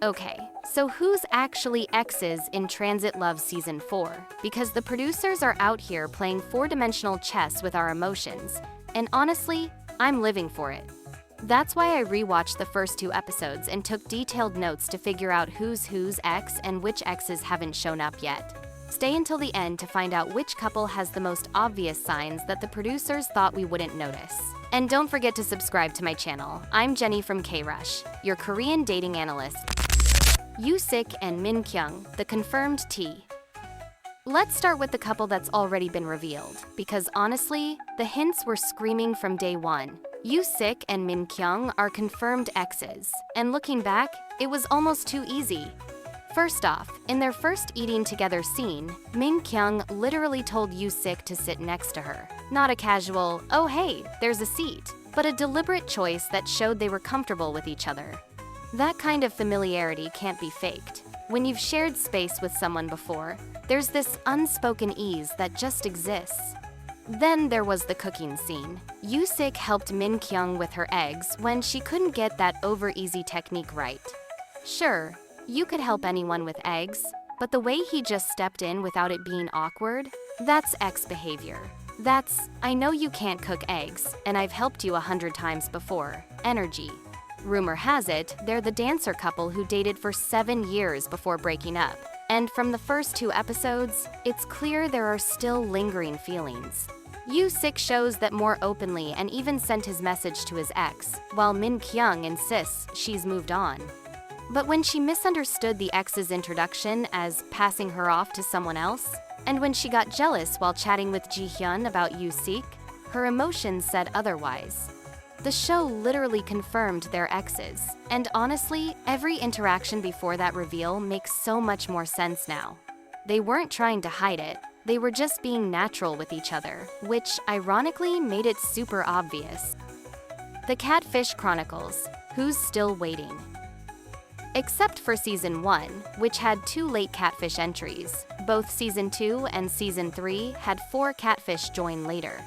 Okay, so who's actually exes in Transit Love Season 4? Because the producers are out here playing four-dimensional chess with our emotions, and honestly, I'm living for it. That's why I rewatched the first 2 episodes and took detailed notes to figure out who's ex and which exes haven't shown up yet. Stay until the end to find out which couple has the most obvious signs that the producers thought we wouldn't notice. And don't forget to subscribe to my channel. I'm Jenny from K-Rush, your Korean dating analyst. Sik and Min Kyung, the confirmed T. Let's start with the couple that's already been revealed, because honestly, the hints were screaming from day one. Sik and Min Kyung are confirmed exes, and looking back, it was almost too easy. First off, in their first eating together scene, Min Kyung literally told Sik to sit next to her. Not a casual, oh hey, there's a seat, but a deliberate choice that showed they were comfortable with each other. That kind of familiarity can't be faked. When you've shared space with someone before, there's this unspoken ease that just exists. Then there was the cooking scene. Sik helped Min Kyung with her eggs when she couldn't get that over-easy technique right. Sure, you could help anyone with eggs, but the way he just stepped in without it being awkward, that's ex behavior. That's, I know you can't cook eggs, and I've helped you 100 times before, energy. Rumor has it, they're the dancer couple who dated for 7 years before breaking up. And from the first 2 episodes, it's clear there are still lingering feelings. Sik shows that more openly and even sent his message to his ex, while Min Kyung insists she's moved on. But when she misunderstood the ex's introduction as passing her off to someone else, and when she got jealous while chatting with Hyun about Sik, her emotions said otherwise. The show literally confirmed their exes, and honestly, every interaction before that reveal makes so much more sense now. They weren't trying to hide it, they were just being natural with each other, which ironically made it super obvious. The Catfish Chronicles, who's still waiting? Except for Season 1, which had 2 late Catfish entries, both Season 2 and Season 3 had 4 Catfish join later.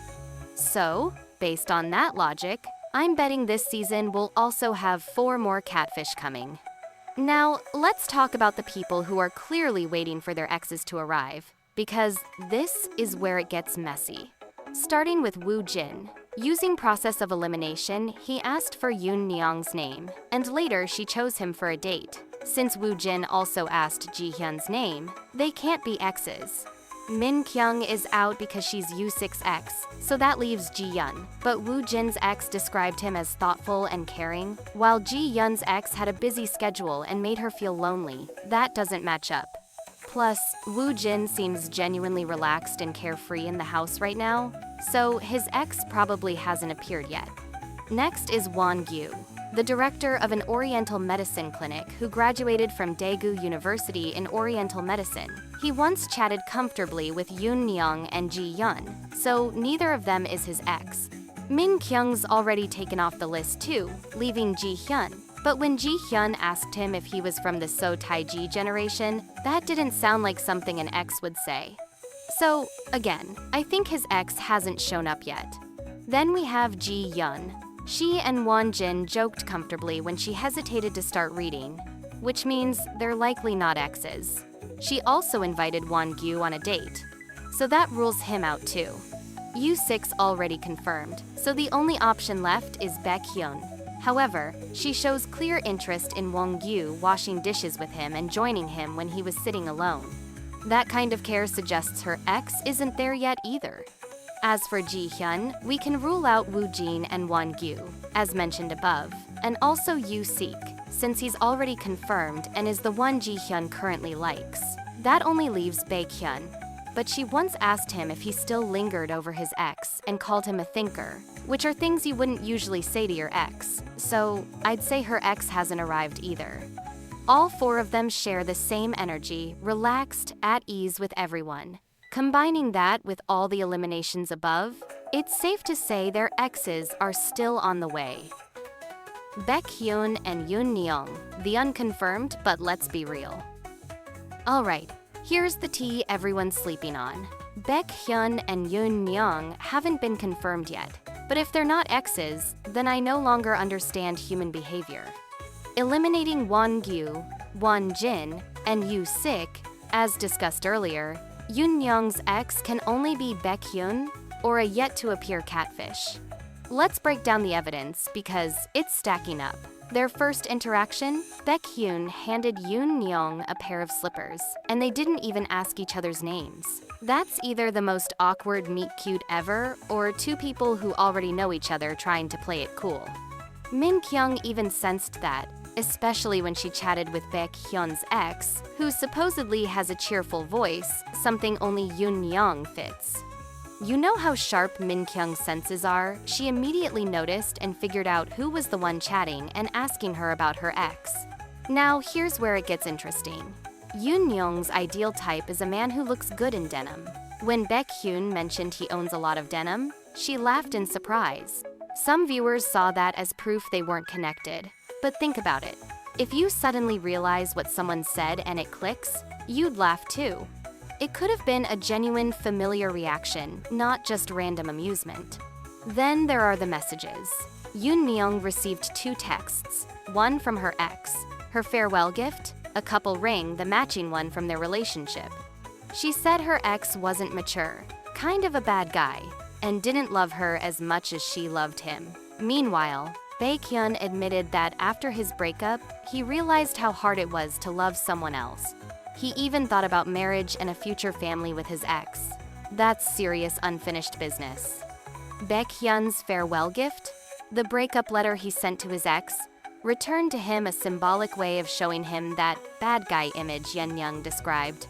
So, based on that logic, I'm betting this season will also have 4 more Catfish coming. Now, let's talk about the people who are clearly waiting for their exes to arrive, because this is where it gets messy. Starting with Woo Jin. Using process of elimination, he asked for Nyeong's name, and later she chose him for a date. Since Woo Jin also asked Hyun's name, they can't be exes. Min Kyung is out because she's Sik's ex, so that leaves Hyun. But Woo Jin's ex described him as thoughtful and caring, while Hyun's ex had a busy schedule and made her feel lonely. That doesn't match up. Plus, Woo Jin seems genuinely relaxed and carefree in the house right now, so his ex probably hasn't appeared yet. Next is Won-gyu, the director of an Oriental medicine clinic who graduated from Daegu University in Oriental Medicine. He once chatted comfortably with Nyeong and Hyun, so neither of them is his ex. Min Kyung's already taken off the list too, leaving Hyun. But when Hyun asked him if he was from the So Taiji generation, that didn't sound like something an ex would say. So, again, I think his ex hasn't shown up yet. Then we have Hyun. She and Won-jin joked comfortably when she hesitated to start reading, which means they're likely not exes. She also invited Won-gyu on a date, so that rules him out too. Sik's already confirmed, so the only option left is Hyun. However, she shows clear interest in Won-gyu washing dishes with him and joining him when he was sitting alone. That kind of care suggests her ex isn't there yet either. As for Hyun, we can rule out Woo Jin and Won-gyu, as mentioned above, and also Sik, since he's already confirmed and is the one Hyun currently likes. That only leaves Baek, but she once asked him if he still lingered over his ex and called him a thinker, which are things you wouldn't usually say to your ex, so I'd say her ex hasn't arrived either. All 4 of them share the same energy, relaxed, at ease with everyone. Combining that with all the eliminations above, it's safe to say their exes are still on the way. Hyun and Nyeong, the unconfirmed, but let's be real. Alright, here's the tea everyone's sleeping on. Hyun and Nyeong haven't been confirmed yet, but if they're not exes, then I no longer understand human behavior. Eliminating Won-gyu, Won Jin, and Yoo Sik. As discussed earlier, Yoon Nyeong's ex can only be Baek Hyun or a yet-to-appear Catfish. Let's break down the evidence because it's stacking up. Their first interaction, Baek Hyun handed Yoon Nyeong a pair of slippers, and they didn't even ask each other's names. That's either the most awkward meet-cute ever, or two people who already know each other trying to play it cool. Min Kyung even sensed that, especially when she chatted with Baek Hyun's ex, who supposedly has a cheerful voice, something only Yoon Nyeong fits. You know how sharp Min Kyung's senses are? She immediately noticed and figured out who was the one chatting and asking her about her ex. Now, here's where it gets interesting. Yoon Nyeong's ideal type is a man who looks good in denim. When Baek Hyun mentioned he owns a lot of denim, she laughed in surprise. Some viewers saw that as proof they weren't connected. But think about it. If you suddenly realize what someone said and it clicks, you'd laugh too. It could have been a genuine familiar reaction, not just random amusement. Then there are the messages. Yoon Nyeong received 2 texts, one from her ex, her farewell gift, a couple ring, the matching one from their relationship. She said her ex wasn't mature, kind of a bad guy, and didn't love her as much as she loved him. Meanwhile, Baek Hyun admitted that after his breakup, he realized how hard it was to love someone else. He even thought about marriage and a future family with his ex. That's serious unfinished business. Baek Hyun's farewell gift, the breakup letter he sent to his ex, returned to him a symbolic way of showing him that bad guy image Nyeong described.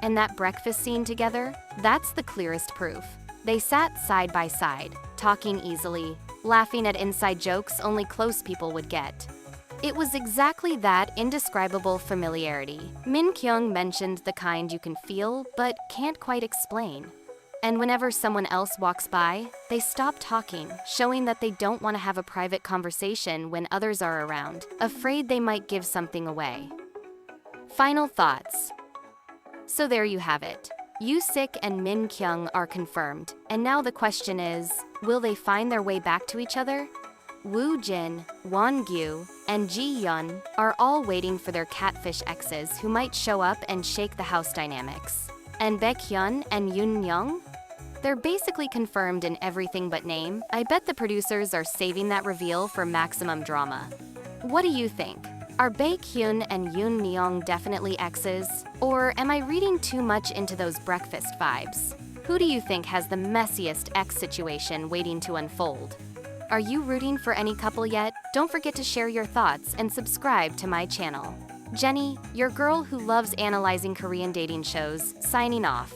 And that breakfast scene together, that's the clearest proof. They sat side by side, talking easily, laughing at inside jokes only close people would get. It was exactly that indescribable familiarity. Min Kyung mentioned the kind you can feel but can't quite explain. And whenever someone else walks by, they stop talking, showing that they don't want to have a private conversation when others are around, afraid they might give something away. Final thoughts. So there you have it. Yoo Sik and Min Kyung are confirmed, and now the question is, will they find their way back to each other? Woo Jin, Won Gyu, and Ji Yeon are all waiting for their Catfish exes who might show up and shake the house dynamics. And Baek Hyun and Yoon Nyeong? They're basically confirmed in everything but name. I bet the producers are saving that reveal for maximum drama. What do you think? Are Baek Hyun and Yoon Nyeong definitely exes? Or am I reading too much into those breakfast vibes? Who do you think has the messiest ex situation waiting to unfold? Are you rooting for any couple yet? Don't forget to share your thoughts and subscribe to my channel. Jenny, your girl who loves analyzing Korean dating shows, signing off.